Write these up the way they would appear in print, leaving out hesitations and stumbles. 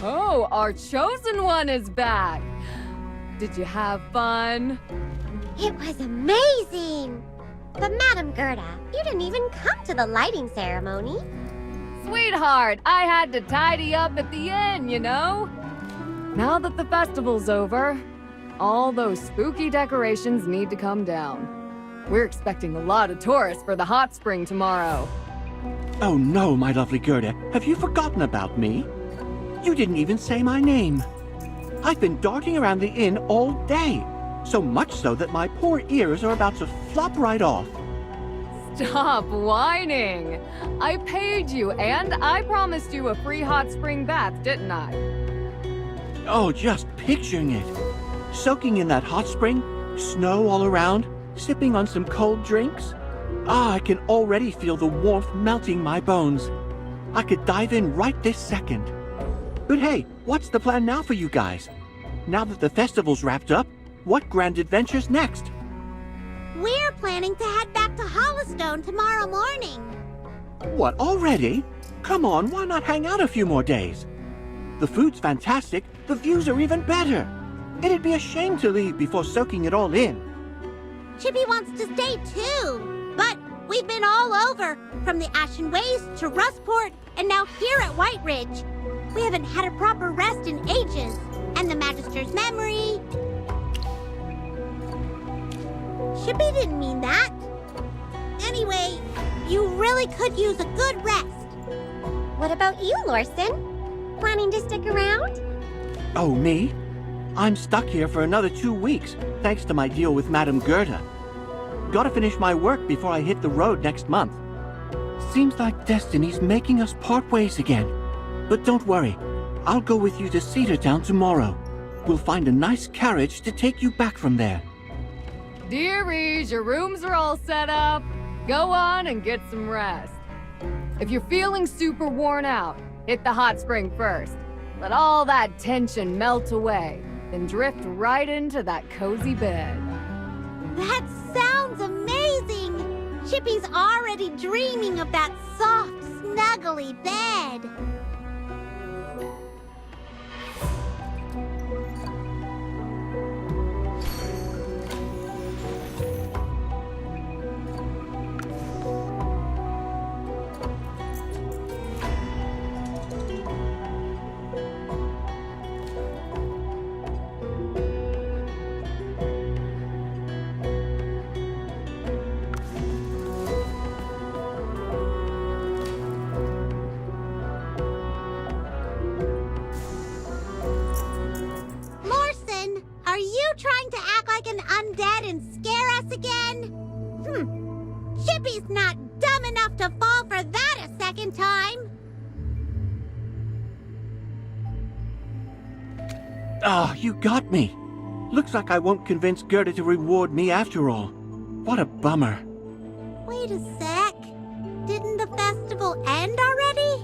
Oh, our chosen one is back! Did you have fun? It was amazing! But Madame Gerda, you didn't even come to the lighting ceremony. Sweetheart, I had to tidy up at the end, you know? Now that the festival's over, all those spooky decorations need to come down. We're expecting a lot of tourists for the hot spring tomorrow. Oh no, my lovely Gerda, have you forgotten about me? You didn't even say my name. I've been darting around the inn all day, so much so that my poor ears are about to flop right off. Stop whining! I paid you, and I promised you a free hot spring bath, didn't I? Oh, just picturing it. Soaking in that hot spring, snow all around, sipping on some cold drinks. I can already feel the warmth melting my bones. I could dive in right this second. But hey, what's the plan now for you guys? Now that the festival's wrapped up, what grand adventures next? We're planning to head back to Hollowstone tomorrow morning. What, already? Come on, why not hang out a few more days? The food's fantastic, the views are even better. It'd be a shame to leave before soaking it all in. Chippy wants to stay too, but we've been all over, from the Ashen Waste to Rustport, and now here at White Ridge. We haven't had a proper rest in ages, and the Magister's memory... Chippy didn't mean that. Anyway, you really could use a good rest. What about you, Lorson? Planning to stick around? Oh, me? I'm stuck here for another 2 weeks, thanks to my deal with Madame Gerda. Gotta finish my work before I hit the road next month. Seems like destiny's making us part ways again. But don't worry, I'll go with you to Cedartown tomorrow. We'll find a nice carriage to take you back from there. Dearies, your rooms are all set up. Go on and get some rest. If you're feeling super worn out, hit the hot spring first. Let all that tension melt away, then drift right into that cozy bed. That sounds amazing! Chippy's already dreaming of that soft, snuggly bed. Are you trying to act like an undead and scare us again? Chippy's not dumb enough to fall for that a second time. Ah, you got me. Looks like I won't convince Gerda to reward me after all. What a bummer. Wait a sec. Didn't the festival end already?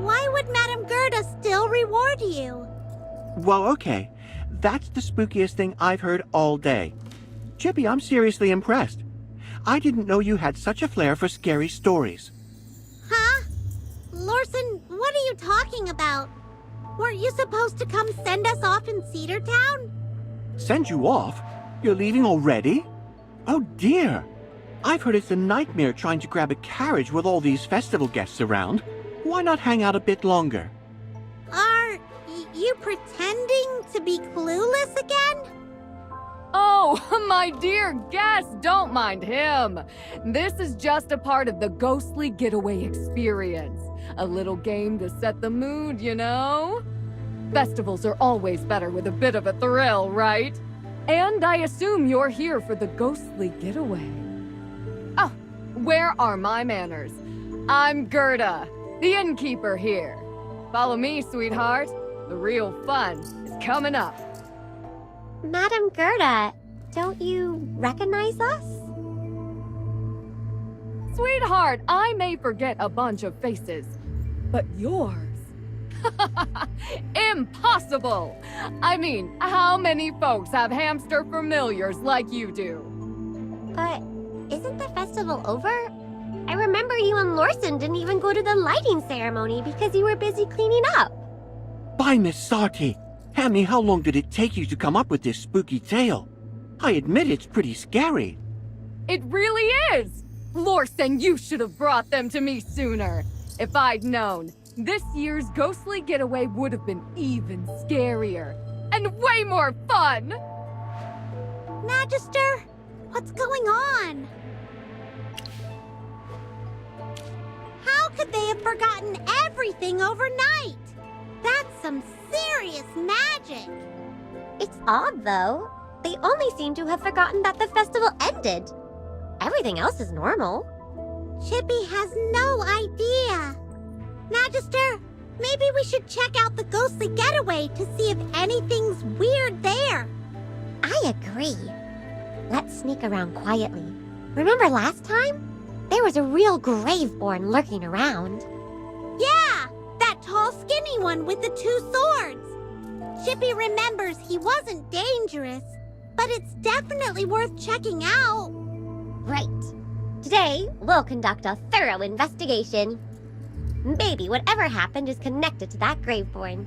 Why would Madame Gerda still reward you? Well, okay. That's the spookiest thing I've heard all day. Chippy, I'm seriously impressed. I didn't know you had such a flair for scary stories. Huh? Lorson, what are you talking about? Weren't you supposed to come send us off in Cedartown? Send you off? You're leaving already? Oh dear. I've heard it's a nightmare trying to grab a carriage with all these festival guests around. Why not hang out a bit longer? Are you pretending to be clueless again? Oh, my dear guest, don't mind him. This is just a part of the ghostly getaway experience. A little game to set the mood, you know? Festivals are always better with a bit of a thrill, right? And I assume you're here for the ghostly getaway. Oh, where are my manners? I'm Gerda, the innkeeper here. Follow me, sweetheart. The real fun is coming up. Madame Gerda, don't you recognize us? Sweetheart, I may forget a bunch of faces, but yours? Impossible! I mean, how many folks have hamster familiars like you do? But isn't the festival over? I remember you and Lorson didn't even go to the lighting ceremony because you were busy cleaning up. Goodbye, Miss Sarty. Hammy, how long did it take you to come up with this spooky tale? I admit it's pretty scary. It really is! Lorson, you should have brought them to me sooner. If I'd known, this year's ghostly getaway would have been even scarier. And way more fun! Magister, what's going on? How could they have forgotten everything overnight? That's some serious magic. It's odd, though. They only seem to have forgotten that the festival ended. Everything else is normal. Chippy has no idea. Magister, maybe we should check out the ghostly getaway to see if anything's weird there. I agree. Let's sneak around quietly. Remember last time? There was a real Graveborn lurking around. Yeah, that tall, skinny one with the 2 swords. Chippy remembers he wasn't dangerous, but it's definitely worth checking out. Right. Today, we'll conduct a thorough investigation. Maybe whatever happened is connected to that Graveborn.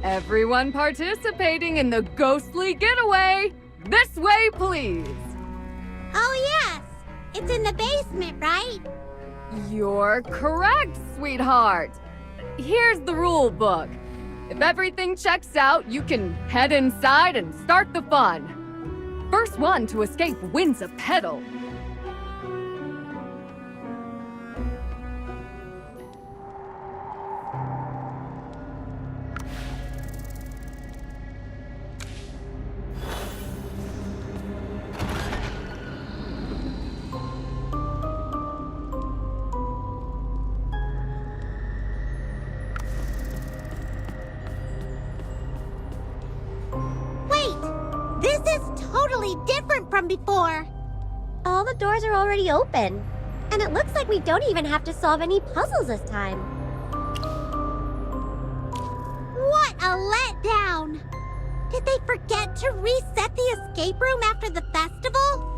Everyone participating in the ghostly getaway! This way, please! Oh yes, it's in the basement, right? You're correct, sweetheart. Here's the rule book. If everything checks out, you can head inside and start the fun. First one to escape wins a pedal. Different from before. All the doors are already open. And it looks like we don't even have to solve any puzzles this time. What a letdown! Did they forget to reset the escape room after the festival?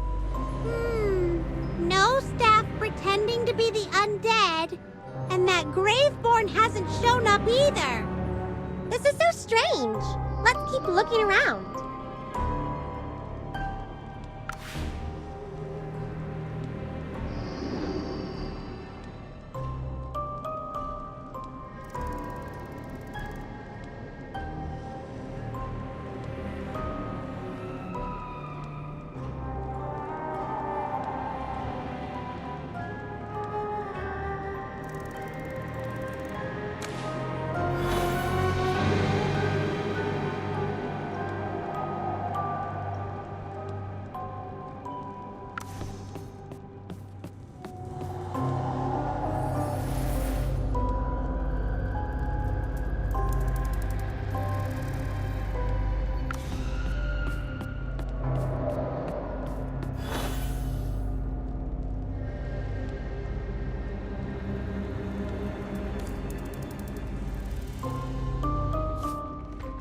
No staff pretending to be the undead. And that Graveborn hasn't shown up either. This is so strange. Let's keep looking around.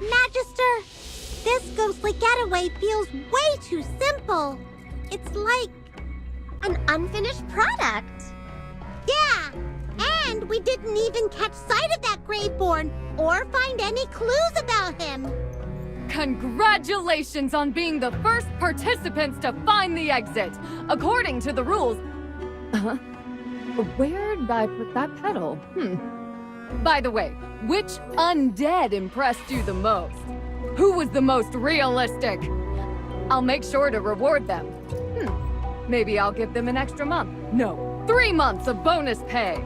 Magister, this ghostly getaway feels way too simple. It's like an unfinished product. Yeah, and we didn't even catch sight of that Graveborn or find any clues about him. Congratulations on being the first participants to find the exit. According to the rules... Where did I put that pedal? By the way, which undead impressed you the most? Who was the most realistic? I'll make sure to reward them. Maybe I'll give them an extra month. No, 3 months of bonus pay.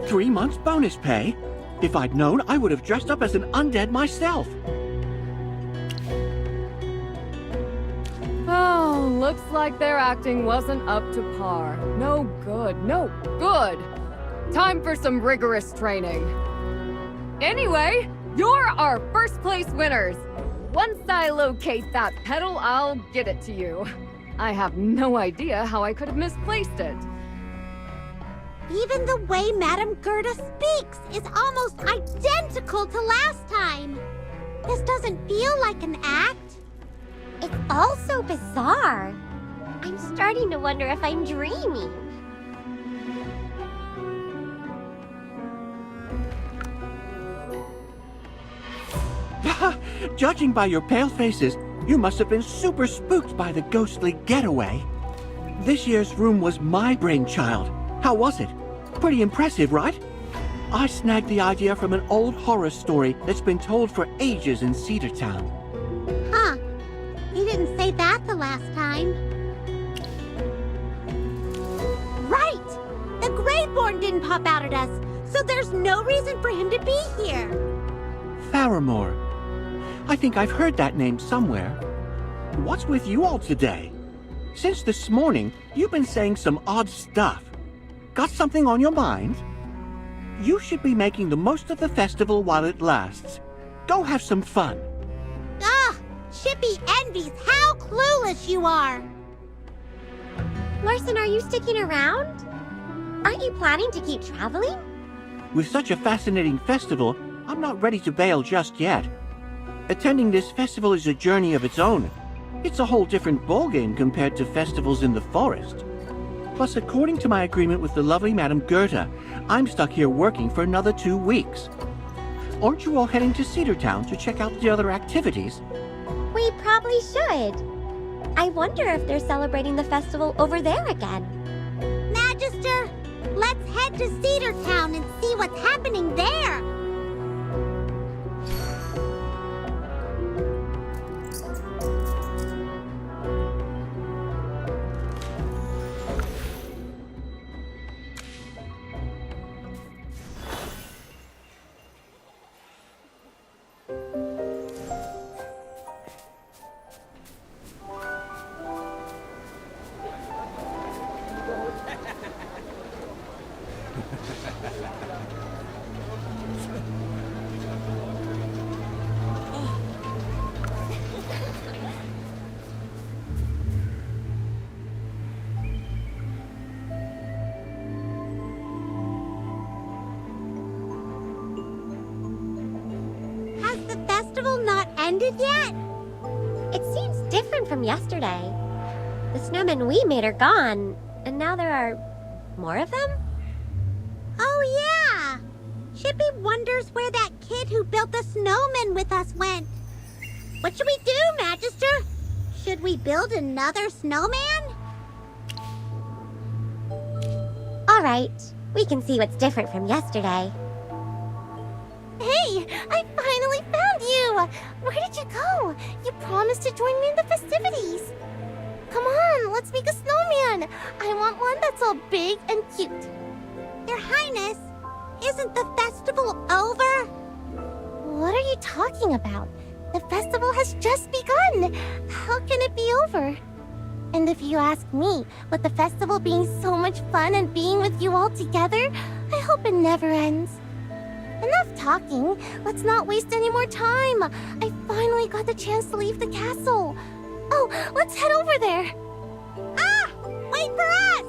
3 months bonus pay? If I'd known, I would have dressed up as an undead myself. Oh, looks like their acting wasn't up to par. No good, no good. Time for some rigorous training. Anyway, you're our first place winners. Once I locate that pedal, I'll get it to you. I have no idea how I could have misplaced it. Even the way Madame Gerda speaks is almost identical to last time. This doesn't feel like an act. It's all so bizarre. I'm starting to wonder if I'm dreaming. Judging by your pale faces, you must have been super spooked by the ghostly getaway. This year's room was my brainchild. How was it? Pretty impressive, right? I snagged the idea from an old horror story that's been told for ages in Cedar Town. Huh. He didn't say that the last time. Right! The Graveborn didn't pop out at us, so there's no reason for him to be here. Faramore. I think I've heard that name somewhere. What's with you all today? Since this morning, you've been saying some odd stuff. Got something on your mind? You should be making the most of the festival while it lasts. Go have some fun. Ugh! Chippy envies how clueless you are! Larson, are you sticking around? Aren't you planning to keep traveling? With such a fascinating festival, I'm not ready to bail just yet. Attending this festival is a journey of its own. It's a whole different ballgame compared to festivals in the forest. Plus, according to my agreement with the lovely Madame Goethe, I'm stuck here working for another 2 weeks. Aren't you all heading to Cedar Town to check out the other activities? We probably should. I wonder if they're celebrating the festival over there again. Magister, let's head to Cedar Town and see what's happening there! Has the festival not ended yet? It seems different from yesterday. The snowmen we made are gone, and now there are more of them? Oh yeah! Chippy wonders where that kid who built the snowman with us went. What should we do, Magister? Should we build another snowman? All right, we can see what's different from yesterday. Hey, I finally found you! Where did you go? You promised to join me in the festivities. Come on, let's make a snowman. I want one that's all big and cute. Your Highness, isn't the festival over? What are you talking about? The festival has just begun. How can it be over? And if you ask me, with the festival being so much fun and being with you all together, I hope it never ends. Enough talking. Let's not waste any more time. I finally got the chance to leave the castle. Oh, let's head over there. Ah! Wait for us!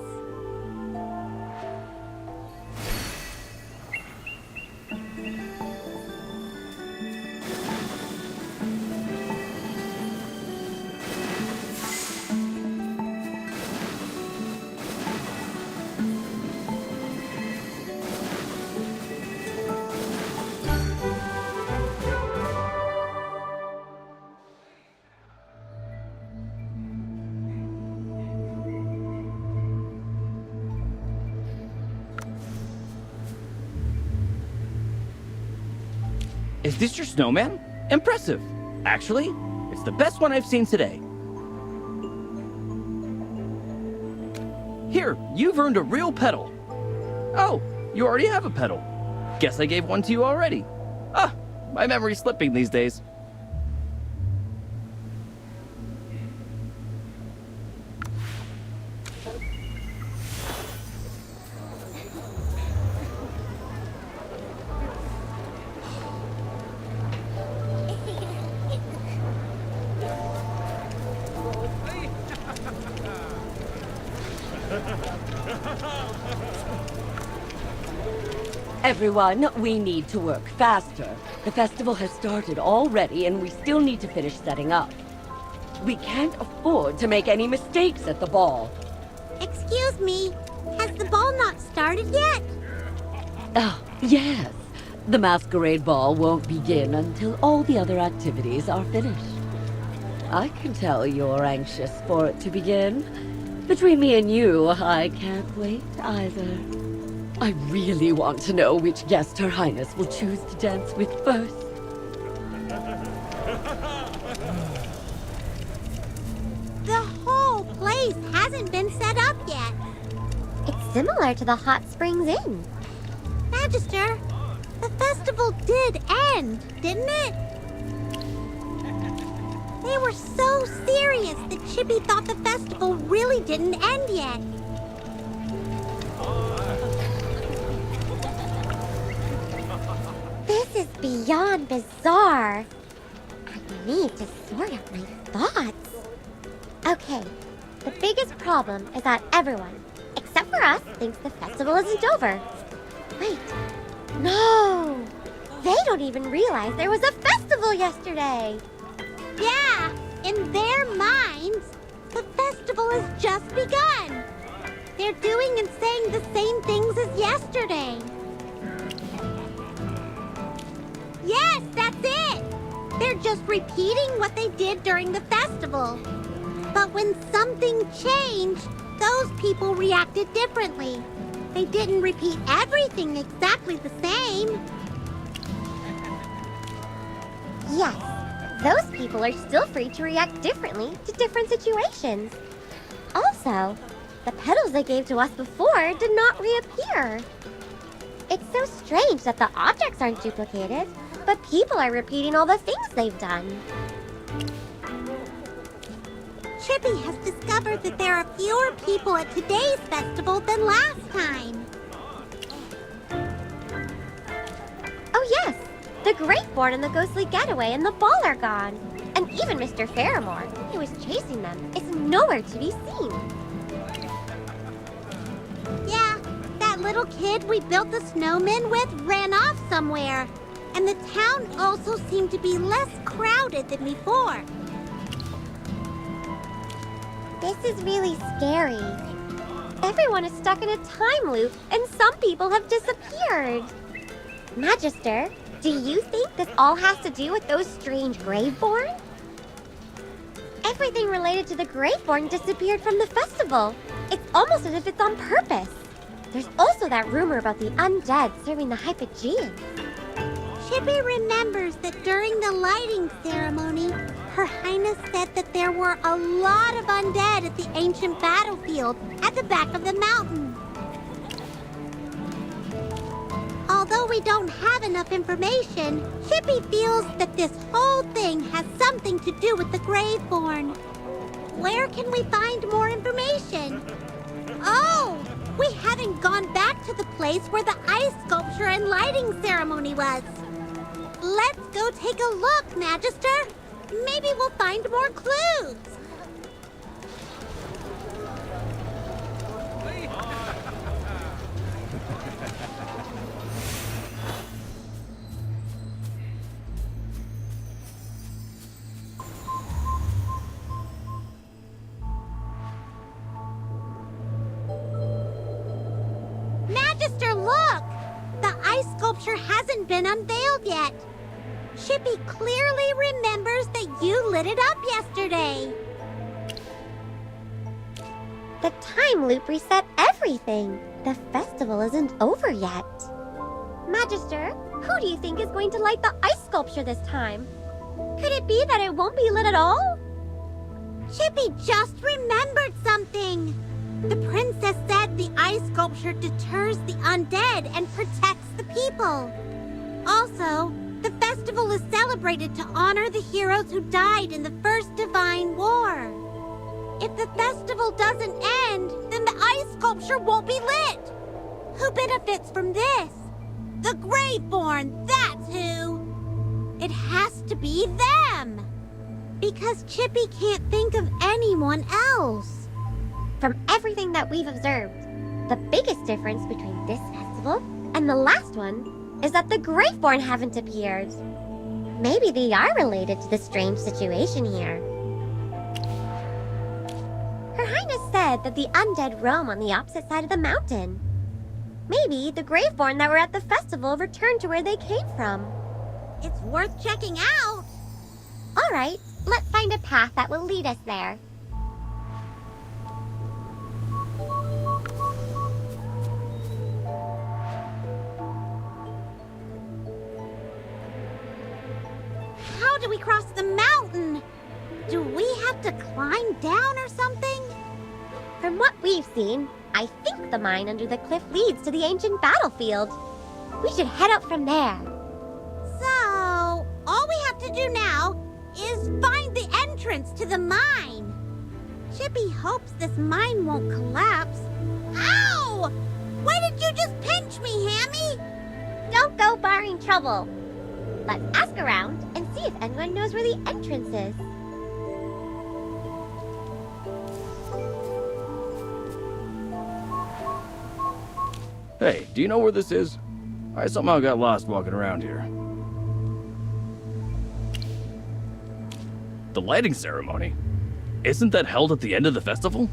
Is this your snowman? Impressive. Actually, it's the best one I've seen today. Here, you've earned a real pedal. Oh, you already have a pedal. Guess I gave one to you already. Ah, my memory's slipping these days. Everyone, we need to work faster. The festival has started already, and we still need to finish setting up. We can't afford to make any mistakes at the ball. Excuse me, has the ball not started yet? Oh, yes. The masquerade ball won't begin until all the other activities are finished. I can tell you're anxious for it to begin. Between me and you, I can't wait either. I really want to know which guest Her Highness will choose to dance with first. The whole place hasn't been set up yet. It's similar to the Hot Springs Inn. Magister, the festival did end, didn't it? They were so serious that Chippy thought the festival really didn't end yet. This is beyond bizarre. I need to sort out my thoughts. Okay, the biggest problem is that everyone, except for us, thinks the festival isn't over. Wait, no! They don't even realize there was a festival yesterday! Yeah, in their minds, the festival has just begun. They're doing and saying the same things as yesterday. Yes, that's it! They're just repeating what they did during the festival. But when something changed, those people reacted differently. They didn't repeat everything exactly the same. Yes, those people are still free to react differently to different situations. Also, the petals they gave to us before did not reappear. It's so strange that the objects aren't duplicated, but people are repeating all the things they've done. Chippy has discovered that there are fewer people at today's festival than last time. Oh yes, the Greatborn and the Ghostly Getaway and the Ball are gone. And even Mr. Fairmore, who was chasing them, is nowhere to be seen. Yeah, that little kid we built the snowman with ran off somewhere. And the town also seemed to be less crowded than before. This is really scary. Everyone is stuck in a time loop, and some people have disappeared. Magister, do you think this all has to do with those strange Graveborn? Everything related to the Graveborn disappeared from the festival. It's almost as if it's on purpose. There's also that rumor about the undead serving the Hypogeans. Chippy remembers that during the lighting ceremony, Her Highness said that there were a lot of undead at the ancient battlefield at the back of the mountain. Although we don't have enough information, Chippy feels that this whole thing has something to do with the Graveborn. Where can we find more information? Oh, we haven't gone back to the place where the ice sculpture and lighting ceremony was. Let's go take a look, Magister. Maybe we'll find more clues. Magister, look! The ice sculpture hasn't been unveiled yet. Chippy clearly remembers that you lit it up yesterday. The time loop reset everything. The festival isn't over yet. Magister, who do you think is going to light the ice sculpture this time? Could it be that it won't be lit at all? Chippy just remembered something. The princess said the ice sculpture deters the undead and protects the people. Also, the festival is celebrated to honor the heroes who died in the First Divine War. If the festival doesn't end, then the ice sculpture won't be lit. Who benefits from this? The Graveborn, that's who. It has to be them. Because Chippy can't think of anyone else. From everything that we've observed, the biggest difference between this festival and the last one is that the Graveborn haven't appeared. Maybe they are related to the strange situation here. Your Highness said that the undead roam on the opposite side of the mountain. Maybe the Graveborn that were at the festival returned to where they came from. It's worth checking out. All right, let's find a path that will lead us there. How do we cross the mountain? Do we have to climb down or something? From what we've seen, I think the mine under the cliff leads to the ancient battlefield. We should head out from there. So, all we have to do now is find the entrance to the mine. Chippy hopes this mine won't collapse. Ow! Why did you just pinch me, Hammy? Don't go barring trouble. Let's ask around and see if anyone knows where the entrance is. Hey, do you know where this is? I somehow got lost walking around here. The lighting ceremony? Isn't that held at the end of the festival?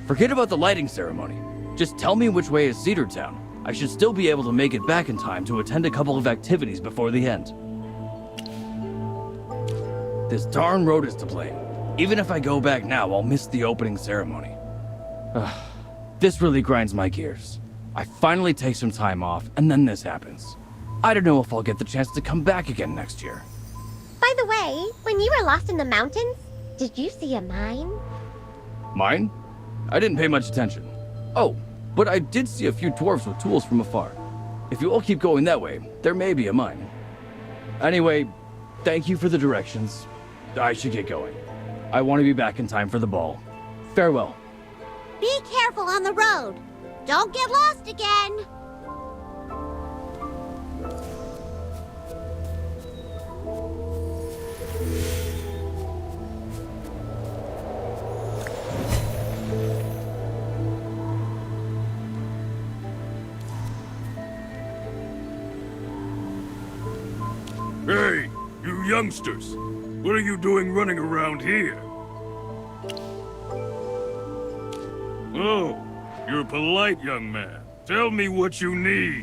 Forget about the lighting ceremony. Just tell me which way is Cedar Town. I should still be able to make it back in time to attend a couple of activities before the end. This darn road is to blame. Even if I go back now, I'll miss the opening ceremony. This really grinds my gears. I finally take some time off, and then this happens. I don't know if I'll get the chance to come back again next year. By the way, when you were lost in the mountains, did you see a mine? Mine? I didn't pay much attention. Oh, but I did see a few dwarves with tools from afar. If you all keep going that way, there may be a mine. Anyway, thank you for the directions. I should get going. I want to be back in time for the ball. Farewell. Be careful on the road. Don't get lost again. Hey, you youngsters. What are you doing running around here? Oh, you're a polite young man. Tell me what you need.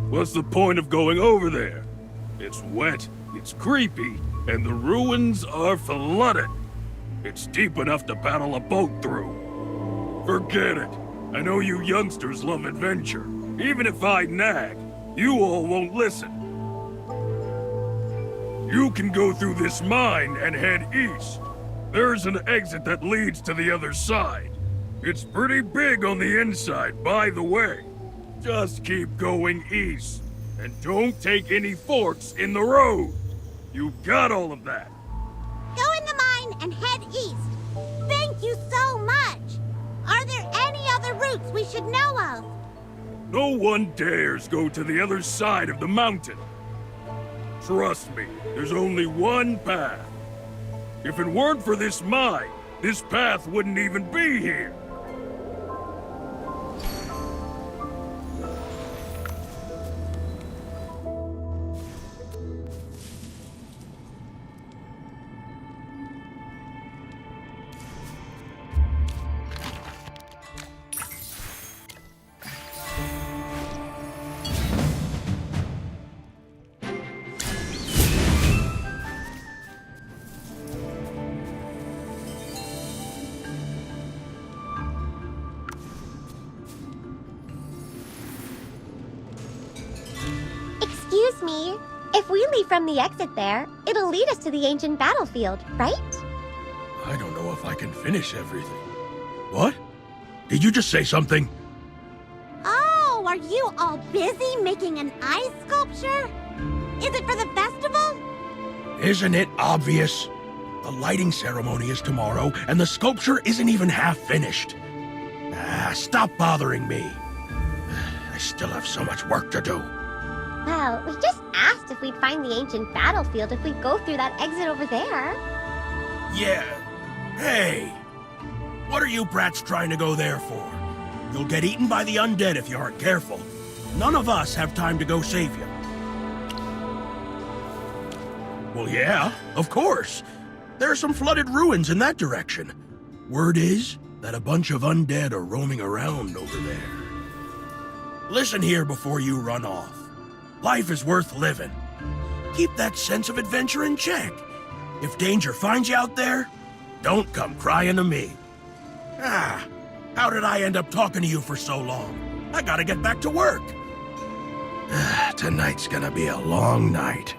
What's the point of going over there? It's wet, it's creepy, and the ruins are flooded. It's deep enough to paddle a boat through. Forget it. I know you youngsters love adventure. Even if I nag, you all won't listen. You can go through this mine and head east. There's an exit that leads to the other side. It's pretty big on the inside, by the way. Just keep going east. And don't take any forks in the road. You got all of that. Go in the mine and head east. Thank you so much. Are there any other routes we should know of? No one dares go to the other side of the mountain. Trust me, there's only one path. If it weren't for this mine, this path wouldn't even be here. Excuse me. If we leave from the exit there, it'll lead us to the ancient battlefield, right? I don't know if I can finish everything. What? Did you just say something? Oh, are you all busy making an ice sculpture? Is it for the festival? Isn't it obvious? The lighting ceremony is tomorrow, and the sculpture isn't even half finished. Stop bothering me. I still have so much work to do. Well, we just asked if we'd find the ancient battlefield if we go through that exit over there. Yeah. Hey! What are you brats trying to go there for? You'll get eaten by the undead if you aren't careful. None of us have time to go save you. Well, yeah, of course. There are some flooded ruins in that direction. Word is that a bunch of undead are roaming around over there. Listen here before you run off. Life is worth living. Keep that sense of adventure in check. If danger finds you out there, don't come crying to me. How did I end up talking to you for so long? I gotta get back to work. Tonight's gonna be a long night.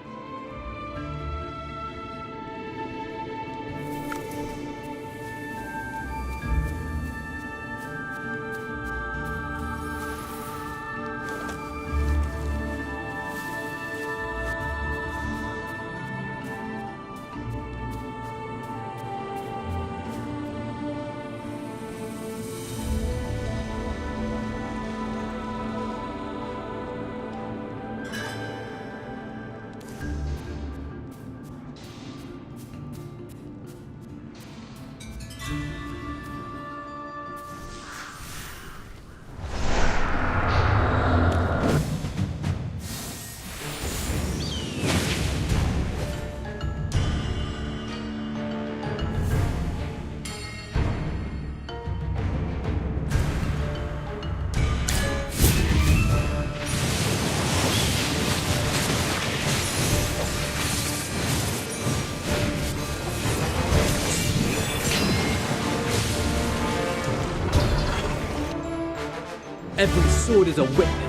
Every sword is a witness.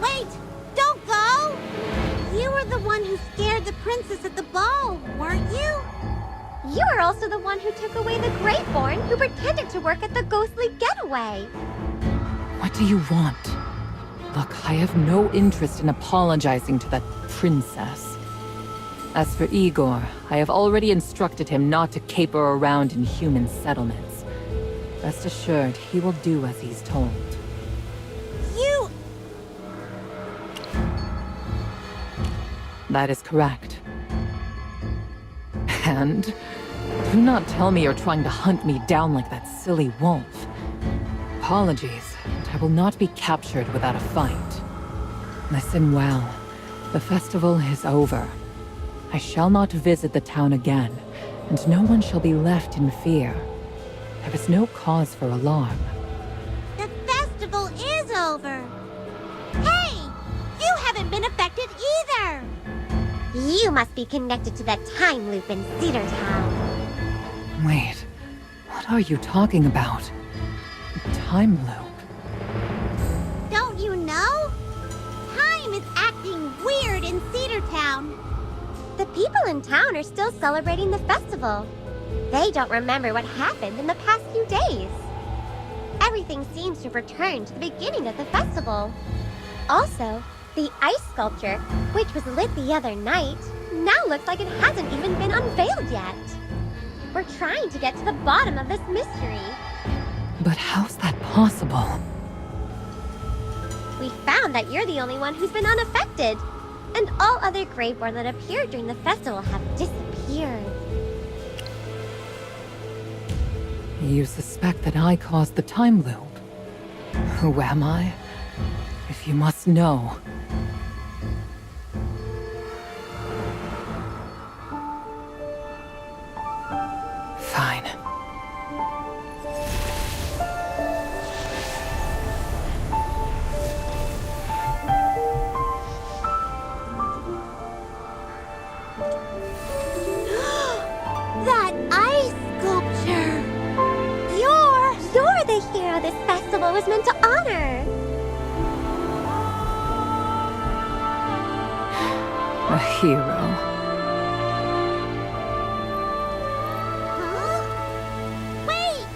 Wait! Don't go! You were the one who scared the princess at the ball, weren't you? You are also the one who took away the Greatborn who pretended to work at the ghostly getaway. What do you want? Look, I have no interest in apologizing to that princess. As for Igor, I have already instructed him not to caper around in human settlements. Rest assured, he will do as he's told. You... That is correct. And do not tell me you're trying to hunt me down like that silly wolf. Apologies, but I will not be captured without a fight. Listen well. The festival is over. I shall not visit the town again, and no one shall be left in fear. There is no cause for alarm. The festival is over. Hey! You haven't been affected either! You must be connected to that time loop in Cedar Town. Wait, what are you talking about? A time loop? Don't you know? Time is acting weird in Cedar Town. The people in town are still celebrating the festival. They don't remember what happened in the past few days. Everything seems to have returned to the beginning of the festival. Also, the ice sculpture, which was lit the other night, now looks like it hasn't even been unveiled yet. We're trying to get to the bottom of this mystery. But how's that possible? We found that you're the only one who's been unaffected. And all other Graveborn that appeared during the festival have disappeared. You suspect that I caused the time loop? Who am I? If you must know. Fine. That ice sculpture! You're the hero this festival was meant to honor. A hero. Huh? Wait!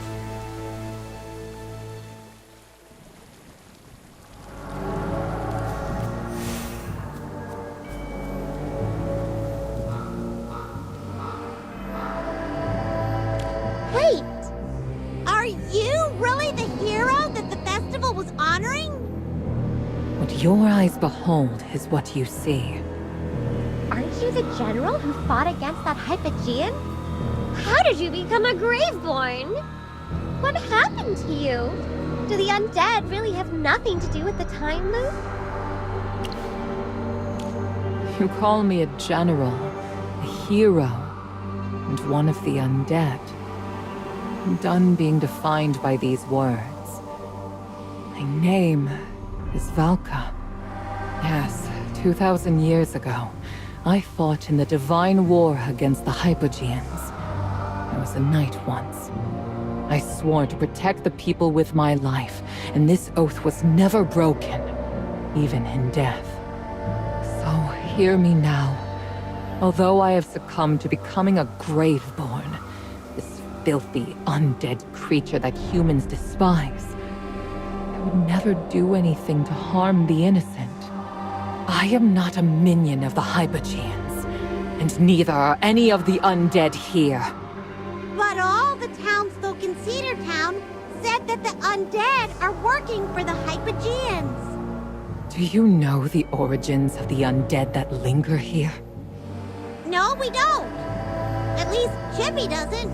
was honoring? What your eyes behold is what you see. Aren't you the general who fought against that Hypogean? How did you become a Graveborn? What happened to you? Do the undead really have nothing to do with the time loop? You call me a general, a hero, and one of the undead. I'm done being defined by these words. My name is Valka. Yes, 2,000 years ago, I fought in the Divine War against the Hypogeans. I was a knight once. I swore to protect the people with my life, and this oath was never broken, even in death. So hear me now. Although I have succumbed to becoming a Graveborn, this filthy, undead creature that humans despise, I would never do anything to harm the innocent. I am not a minion of the Hypogeans, and neither are any of the undead here. But all the townsfolk in Cedar Town said that the undead are working for the Hypogeans. Do you know the origins of the undead that linger here? No, we don't. At least Chippy doesn't.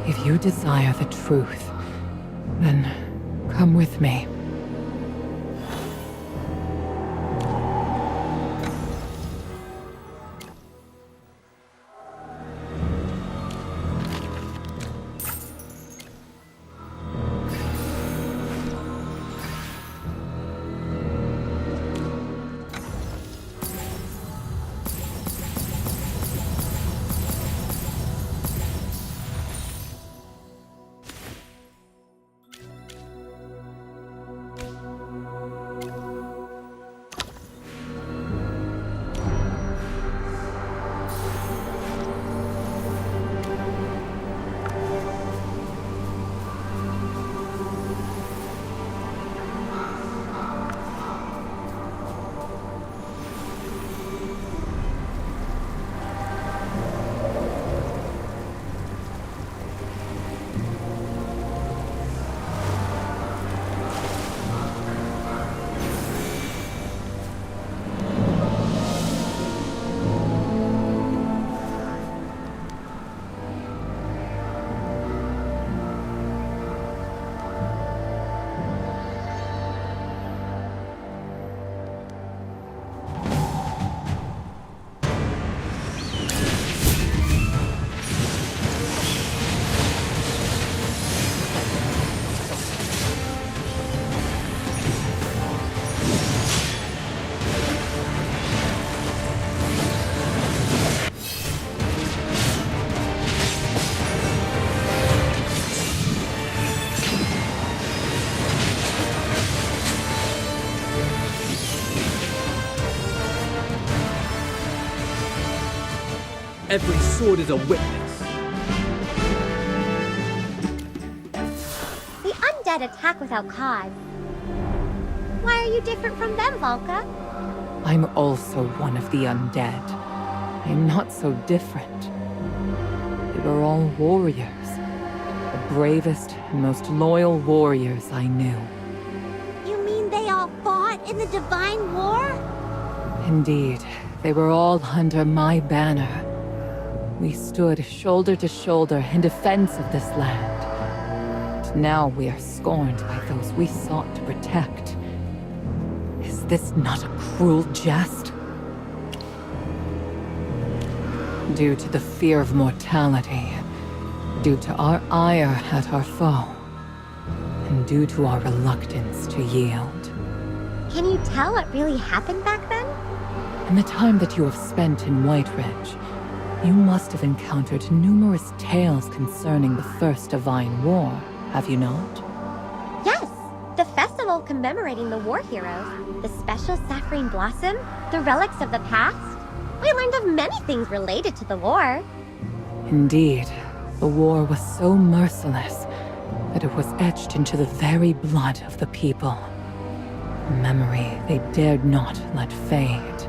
If you desire the truth, then come with me. Every sword is a witness. The undead attack without cause. Why are you different from them, Valka? I'm also one of the undead. I'm not so different. They were all warriors. The bravest and most loyal warriors I knew. You mean they all fought in the Divine War? Indeed, they were all under my banner. We stood shoulder to shoulder in defense of this land. And now we are scorned by those we sought to protect. Is this not a cruel jest? Due to the fear of mortality, due to our ire at our foe, and due to our reluctance to yield. Can you tell what really happened back then? In the time that you have spent in White Ridge, you must have encountered numerous tales concerning the First Divine War, have you not? Yes, the festival commemorating the war heroes, the special Sapphire Blossom, the relics of the past. We learned of many things related to the war. Indeed, the war was so merciless that it was etched into the very blood of the people. A memory they dared not let fade.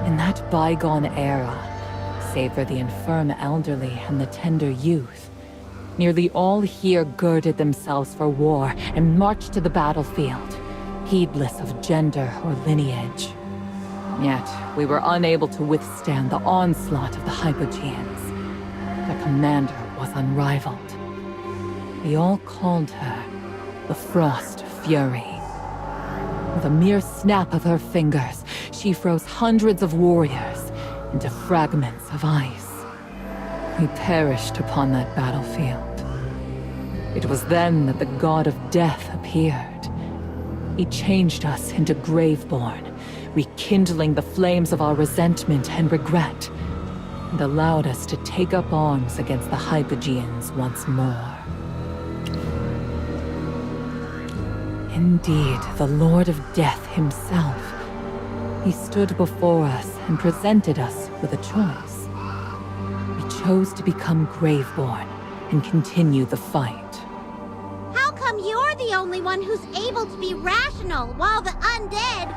In that bygone era, save for the infirm elderly and the tender youth, Nearly all here girded themselves for war and marched to the battlefield, heedless of gender or lineage. Yet, we were unable to withstand the onslaught of the Hypogeans. Their commander was unrivaled. We all called her the Frost Fury. With a mere snap of her fingers, she froze hundreds of warriors into fragments of ice. We perished upon that battlefield. It was then that the god of death appeared. He changed us into Graveborn, rekindling the flames of our resentment and regret, and allowed us to take up arms against the Hypogeans once more. Indeed, the Lord of Death himself. He stood before us and presented us with a choice. We chose to become Graveborn and continue the fight. How come you're the only one who's able to be rational while the undead,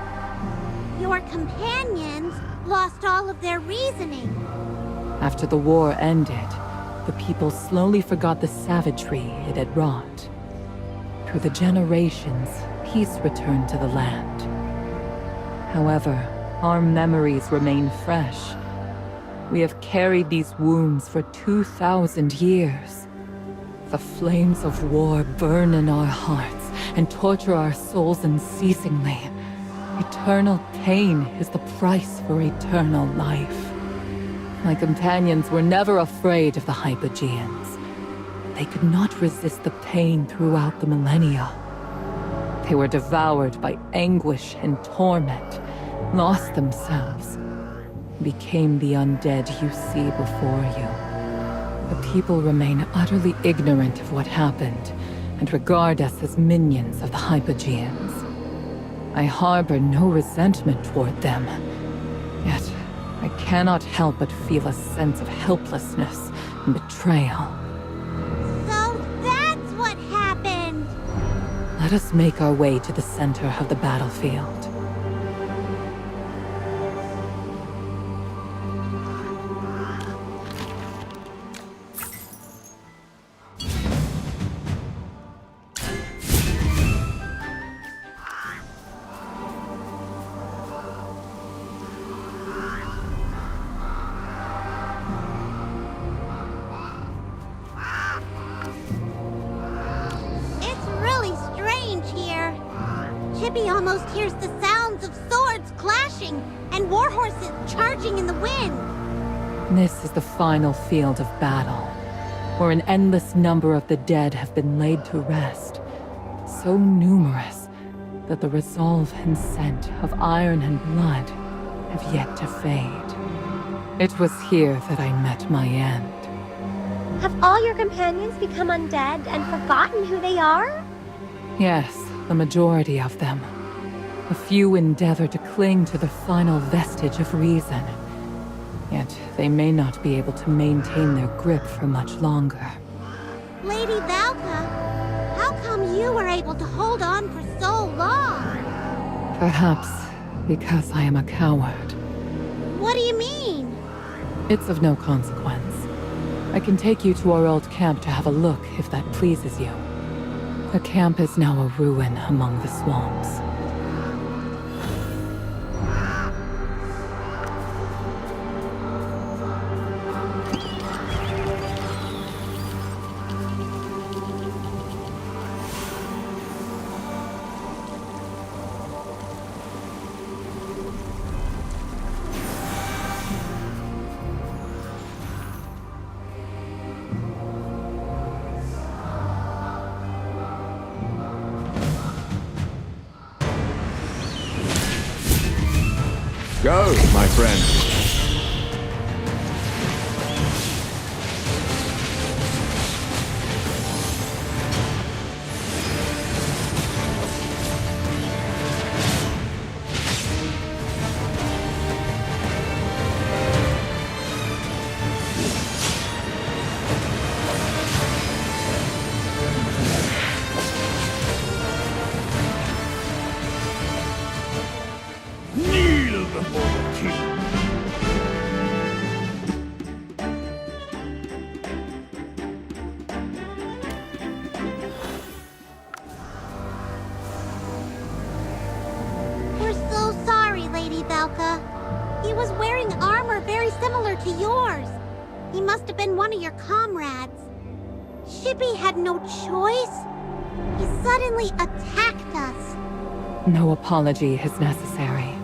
your companions, lost all of their reasoning? After the war ended, the people slowly forgot the savagery it had wrought. Through the generations, peace returned to the land. However, our memories remain fresh. We have carried these wounds for 2,000 years. The flames of war burn in our hearts and torture our souls unceasingly. Eternal pain is the price for eternal life. My companions were never afraid of the Hypogeans. They could not resist the pain throughout the millennia. They were devoured by anguish and torment, lost themselves, became the undead you see before you. The people remain utterly ignorant of what happened, and regard us as minions of the Hypogeans. I harbor no resentment toward them, yet I cannot help but feel a sense of helplessness and betrayal. So that's what happened! Let us make our way to the center of the battlefield. It's really strange here. Chippy almost hears the sounds of swords clashing and war horses charging in the wind. This is the final field of battle, where an endless number of the dead have been laid to rest, so numerous that the resolve and scent of iron and blood have yet to fade. It was here that I met my end. Have all your companions become undead and forgotten who they are? Yes, the majority of them. A few endeavor to cling to the final vestige of reason. Yet they may not be able to maintain their grip for much longer. Lady Valka, how come you were able to hold on for so long? Perhaps because I am a coward. What do you mean? It's of no consequence. I can take you to our old camp to have a look, if that pleases you. The camp is now a ruin among the swamps. Go, my friend. Kneel before the king. Valka. He was wearing armor very similar to yours. He must have been one of your comrades. Shippy had no choice. He suddenly attacked us. No apology is necessary.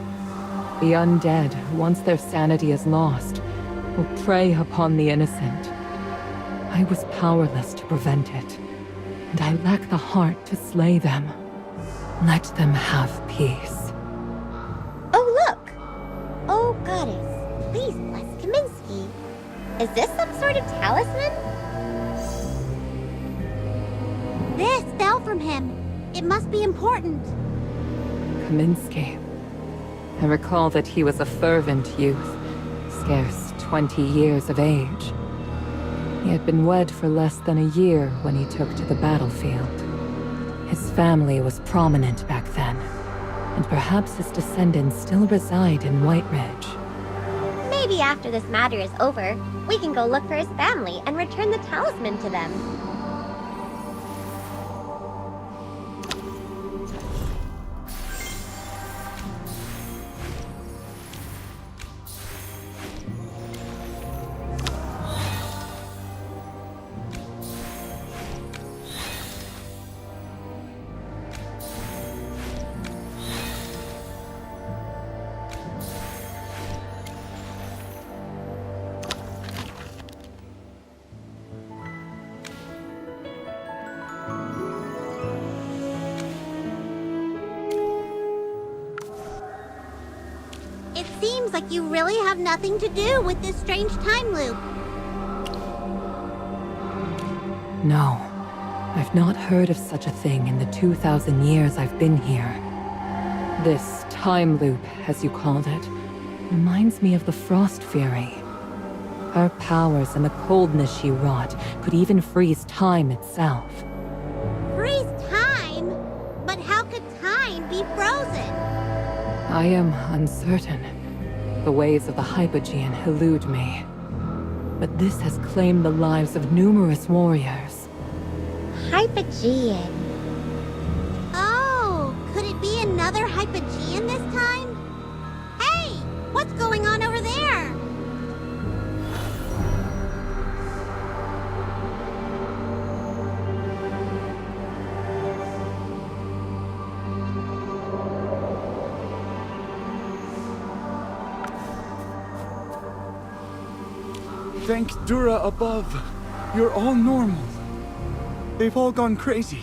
The undead, once their sanity is lost, will prey upon the innocent. I was powerless to prevent it, and I lack the heart to slay them. Let them have peace. Oh, look! Oh, goddess, please bless Kaminsky. Is this some sort of talisman? This fell from him. It must be important. Kaminsky. I recall that he was a fervent youth, scarce 20 years of age. He had been wed for less than a year when he took to the battlefield. His family was prominent back then, and perhaps his descendants still reside in White Ridge. Maybe after this matter is over, we can go look for his family and return the talisman to them. It seems like you really have nothing to do with this strange time loop. No, I've not heard of such a thing in the 2,000 years I've been here. This time loop, as you called it, reminds me of the Frost Fury. Her powers and the coldness she wrought could even freeze time itself. Freeze time? But how could time be frozen? I am uncertain. The ways of the Hypogean elude me. But this has claimed the lives of numerous warriors. Hypogean. Oh, could it be another Hypogean this time? Hey, what's going on over there? Thank Dura above. You're all normal. They've all gone crazy.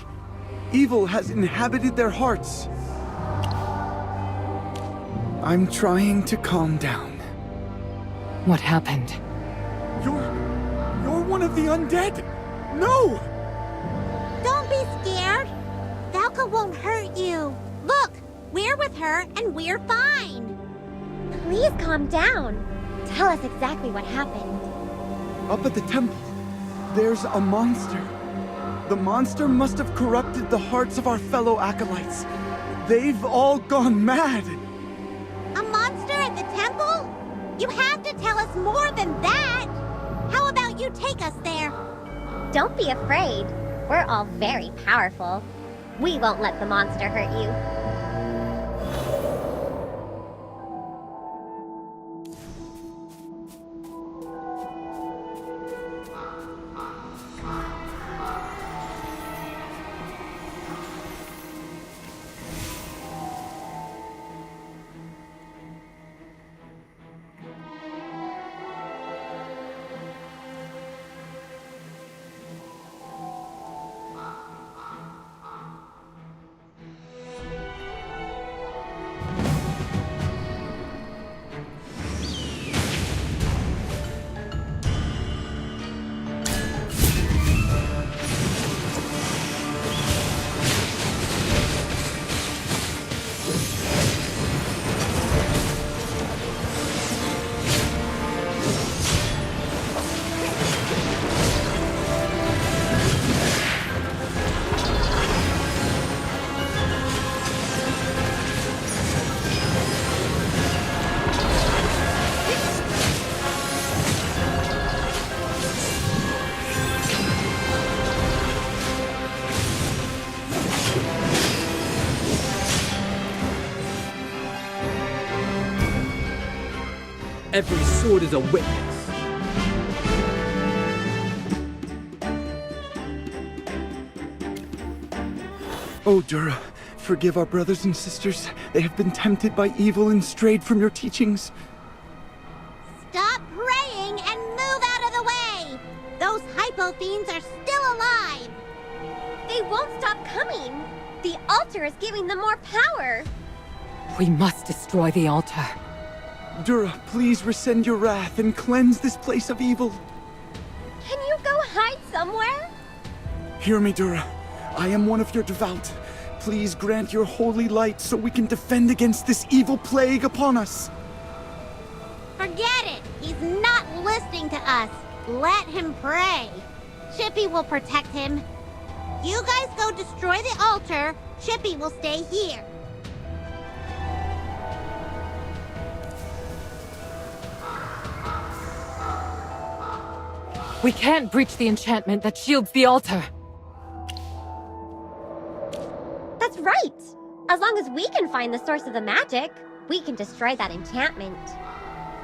Evil has inhabited their hearts. I'm trying to calm down. What happened? You're one of the undead! No! Don't be scared. Valka won't hurt you. Look, we're with her and we're fine. Please calm down. Tell us exactly what happened. Up at the temple, there's a monster. The monster must have corrupted the hearts of our fellow acolytes. They've all gone mad. A monster at the temple? You have to tell us more than that. How about you take us there? Don't be afraid. We're all very powerful. We won't let the monster hurt you. Every sword is a witness. Oh, Dura, forgive our brothers and sisters. They have been tempted by evil and strayed from your teachings. Stop praying and move out of the way! Those hypo fiends are still alive! They won't stop coming. The altar is giving them more power. We must destroy the altar. Dura, please rescind your wrath and cleanse this place of evil. Can you go hide somewhere? Hear me, Dura. I am one of your devout. Please grant your holy light so we can defend against this evil plague upon us. Forget it! He's not listening to us. Let him pray. Chippy will protect him. You guys go destroy the altar. Chippy will stay here. We can't breach the enchantment that shields the altar. That's right. As long as we can find the source of the magic, we can destroy that enchantment.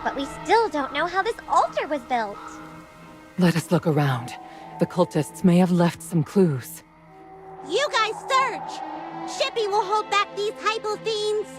But we still don't know how this altar was built. Let us look around. The cultists may have left some clues. You guys search! Chippy will hold back these hypo fiends!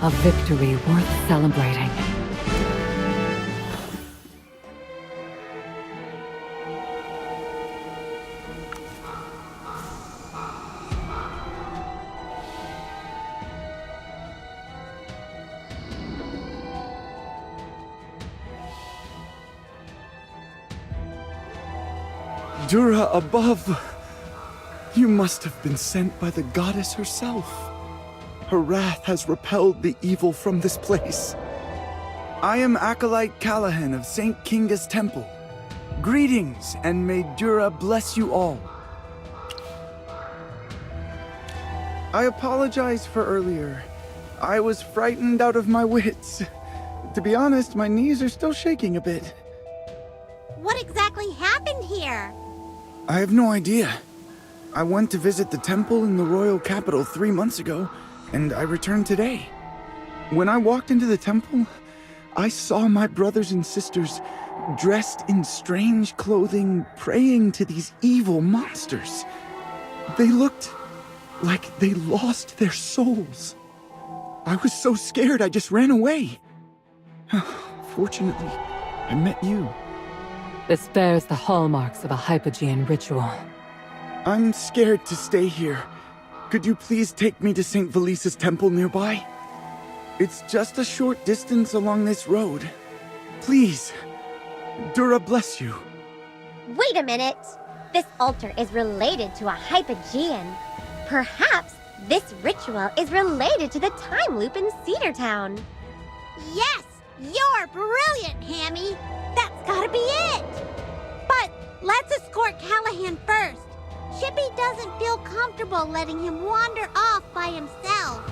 A victory worth celebrating. Dura above. You must have been sent by the goddess herself. Her wrath has repelled the evil from this place. I am Acolyte Callahan of St. Kinga's Temple. Greetings, and may Dura bless you all. I apologize for earlier. I was frightened out of my wits. To be honest, my knees are still shaking a bit. What exactly happened here? I have no idea. I went to visit the temple in the royal capital 3 months ago, and I returned today. When I walked into the temple, I saw my brothers and sisters dressed in strange clothing, praying to these evil monsters. They looked like they lost their souls. I was so scared I just ran away. Fortunately, I met you. This bears the hallmarks of a Hypogean ritual. I'm scared to stay here. Could you please take me to St. Valisa's temple nearby? It's just a short distance along this road. Please. Dura bless you. Wait a minute. This altar is related to a Hypogean. Perhaps this ritual is related to the time loop in Cedar Town. Yes! You're brilliant, Hammy! That's gotta be it! But let's escort Callahan first. Chippy doesn't feel comfortable letting him wander off by himself.